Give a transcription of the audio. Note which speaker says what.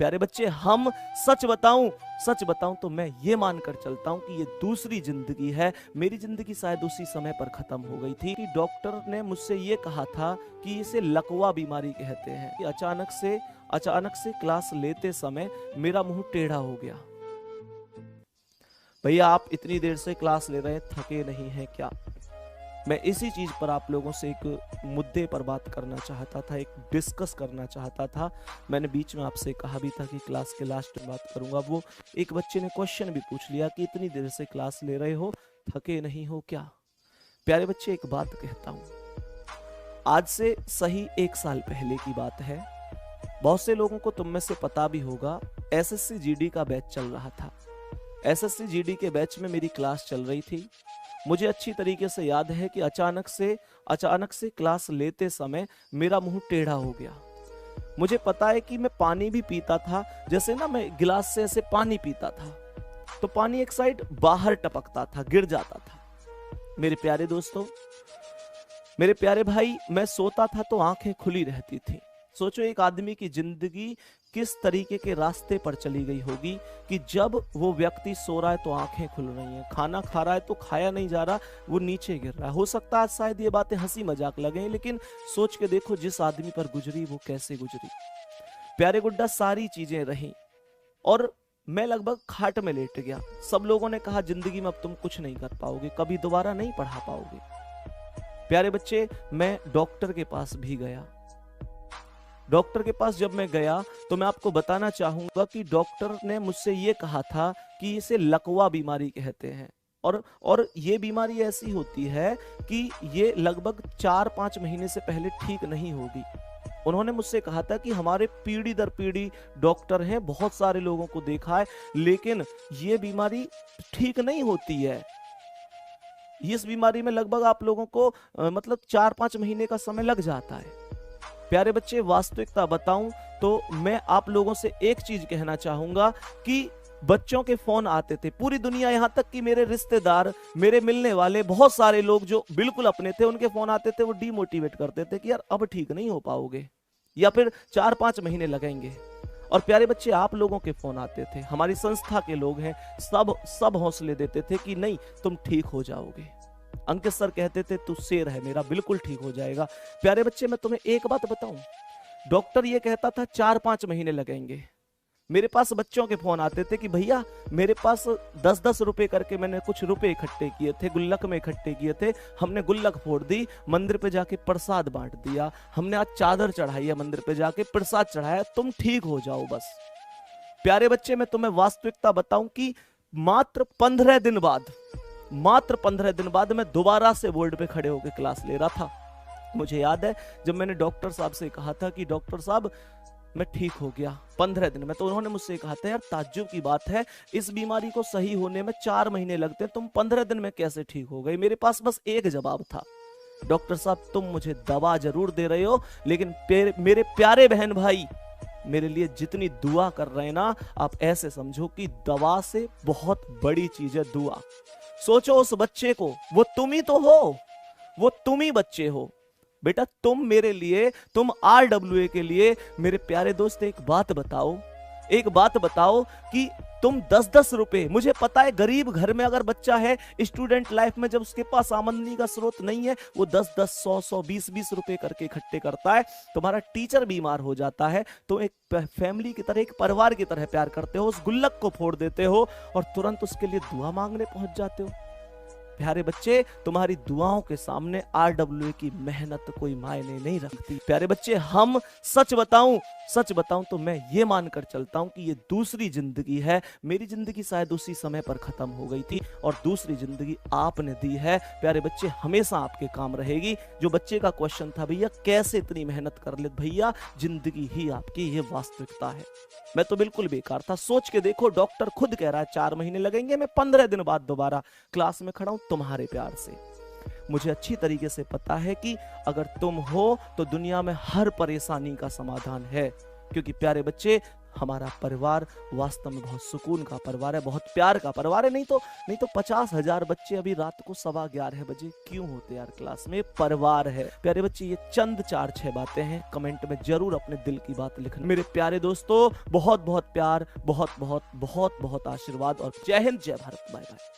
Speaker 1: प्यारे बच्चे, हम सच बताऊं तो मैं ये मानकर चलता हूं कि ये दूसरी जिंदगी है। मेरी जिंदगी शायद उसी समय पर खत्म हो गई थी कि डॉक्टर ने मुझसे ये कहा था कि इसे लकवा बीमारी कहते हैं कि अचानक से क्लास लेते समय मेरा मुंह टेढ़ा हो गया। भैया, आप इतनी देर से क्लास ले रहे हैं, थके नहीं हैं क्या? मैं इसी चीज पर आप लोगों से एक मुद्दे पर बात करना चाहता था, एक डिस्कस करना चाहता था। मैंने बीच में आपसे कहा भी था कि क्लास के लास्ट में बात करूंगा। वो एक बच्चे ने क्वेश्चन भी पूछ लिया कि इतनी देर से क्लास ले रहे हो, थके नहीं हो क्या? प्यारे बच्चे, एक बात कहता हूं, आज से सही 1 साल पहले की बात है। बहुत से लोगों को तुम में से पता भी होगा, एसएससी जीडी का बैच चल रहा था। एसएससी जीडी के बैच में मेरी क्लास चल रही थी। मुझे अच्छी तरीके से याद है कि अचानक से क्लास लेते समय मेरा मुंह टेढ़ा हो गया। मुझे पता है कि मैं पानी भी पीता था, जैसे ना मैं गिलास से ऐसे पानी पीता था तो पानी एक साइड बाहर टपकता था, गिर जाता था। मेरे प्यारे दोस्तों, मेरे प्यारे भाई, मैं सोता था तो आंखें खुली रहती थी। सोचो एक आदमी की जिंदगी किस तरीके के रास्ते पर चली गई होगी कि जब वो व्यक्ति सो रहा है तो आंखें खुल रही हैं, खाना खा रहा है तो खाया नहीं जा रहा, वो नीचे गिर रहा है। हो सकता है शायद ये बातें हंसी मजाक लगे, लेकिन सोच के देखो जिस आदमी पर गुजरी वो कैसे गुजरी। प्यारे गुड्डा, सारी चीजें रही और मैं लगभग खाट में लेट गया। सब लोगों ने कहा जिंदगी में अब तुम कुछ नहीं कर पाओगे, कभी दोबारा नहीं पढ़ा पाओगे। प्यारे बच्चे, मैं डॉक्टर के पास भी गया। डॉक्टर के पास जब मैं गया तो मैं आपको बताना चाहूंगा कि डॉक्टर ने मुझसे ये कहा था कि इसे लकवा बीमारी कहते हैं और ये बीमारी ऐसी होती है कि ये लगभग 4-5 महीने से पहले ठीक नहीं होगी। उन्होंने मुझसे कहा था कि हमारे पीढ़ी दर पीढ़ी डॉक्टर हैं, बहुत सारे लोगों को देखा है, लेकिन ये बीमारी ठीक नहीं होती है। इस बीमारी में लगभग आप लोगों को मतलब 4-5 महीने का समय लग जाता है। प्यारे बच्चे, वास्तविकता बताऊं तो मैं आप लोगों से एक चीज कहना चाहूंगा कि बच्चों के फोन आते थे, पूरी दुनिया, यहां तक कि मेरे रिश्तेदार, मेरे मिलने वाले बहुत सारे लोग जो बिल्कुल अपने थे, उनके फोन आते थे। वो डीमोटिवेट करते थे कि यार अब ठीक नहीं हो पाओगे या फिर 4-5 महीने लगेंगे। और प्यारे बच्चे, आप लोगों के फोन आते थे, हमारी संस्था के लोग हैं, सब हौसले देते थे कि नहीं तुम ठीक हो जाओगे। अंकित सर कहते थे तू शेर है मेरा, बिल्कुल ठीक हो जाएगा। प्यारे बच्चे, मैं तुम्हें एक बात बताऊं, डॉक्टर ये कहता था 4-5 महीने लगेंगे। मेरे पास बच्चों के फोन आते थे कि भैया मेरे पास 10-10 रुपए करके मैंने कुछ रुपए इकट्ठे किए थे, गुल्लक में इकट्ठे किए थे, हमने गुल्लक फोड़ दी, मंदिर पे जाके प्रसाद बांट दिया, हमने आज चादर चढ़ाई है, मंदिर पे जाके प्रसाद चढ़ाया, तुम ठीक हो जाओ बस। प्यारे बच्चे, मैं तुम्हें वास्तविकता बताऊं कि मात्र 15 दिन बाद मैं दोबारा से बोर्ड पे खड़े होकर क्लास ले रहा था। मुझे याद है जब मैंने डॉक्टर साहब से कहा था कि डॉक्टर साहब मैं ठीक हो गया 15 दिन में, तो उन्होंने मुझसे कहा था यार ताज्जुब की बात है, इस बीमारी को सही होने में 4 महीने लगते हैं, तुम 15 दिन में कैसे ठीक हो गए? मेरे पास बस एक जवाब था, डॉक्टर साहब तुम मुझे दवा जरूर दे रहे हो, लेकिन मेरे प्यारे बहन भाई मेरे लिए जितनी दुआ कर रहे हैं ना, आप ऐसे समझो कि दवा से बहुत बड़ी चीज है दुआ। सोचो उस बच्चे को, वो तुम ही तो हो, वो तुम ही बच्चे हो बेटा, तुम मेरे लिए, तुम RWA के लिए। मेरे प्यारे दोस्त, एक बात बताओ कि तुम 10-10 रुपए, मुझे पता है गरीब घर में अगर बच्चा है, स्टूडेंट लाइफ में जब उसके पास आमदनी का स्रोत नहीं है, वो 10-10, 100-100, 20-20 रुपए करके इकट्ठे करता है। तुम्हारा टीचर बीमार हो जाता है तो एक फैमिली की तरह, एक परिवार की तरह प्यार करते हो, उस गुल्लक को फोड़ देते हो और तुरंत उसके लिए दुआ मांगने पहुंच जाते हो। प्यारे बच्चे, तुम्हारी दुआओं के सामने RWA की मेहनत कोई मायने नहीं रखती। प्यारे बच्चे, हम सच बताऊं तो मैं ये मानकर चलता हूं कि ये दूसरी जिंदगी है। मेरी जिंदगी शायद उसी समय पर खत्म हो गई थी और दूसरी जिंदगी आपने दी है। प्यारे बच्चे, हमेशा आपके काम रहेगी। जो बच्चे का क्वेश्चन था भैया कैसे इतनी मेहनत कर ले, भैया जिंदगी ही आपकी, ये वास्तविकता है। मैं तो बिल्कुल बेकार था। सोच के देखो, डॉक्टर खुद कह रहा है 4 महीने लगेंगे, मैं 15 दिन बाद दोबारा क्लास में खड़ा हूं तुम्हारे प्यार से। मुझे अच्छी तरीके से पता है कि अगर तुम हो तो दुनिया में हर परेशानी का समाधान है, क्योंकि प्यारे बच्चे हमारा परिवार वास्तव में बहुत सुकून का परिवार है, बहुत प्यार का परिवार है। नहीं तो 50,000 बच्चे अभी रात को 11:15 बजे क्यों होते यार क्लास में। परिवार है प्यारे बच्चे। ये चंद 4-6 बातें हैं, कमेंट में जरूर अपने दिल की बात लिखना। मेरे प्यारे दोस्तों, बहुत बहुत प्यार, बहुत बहुत बहुत बहुत आशीर्वाद और जय हिंद, जय भारत, बाय बाय।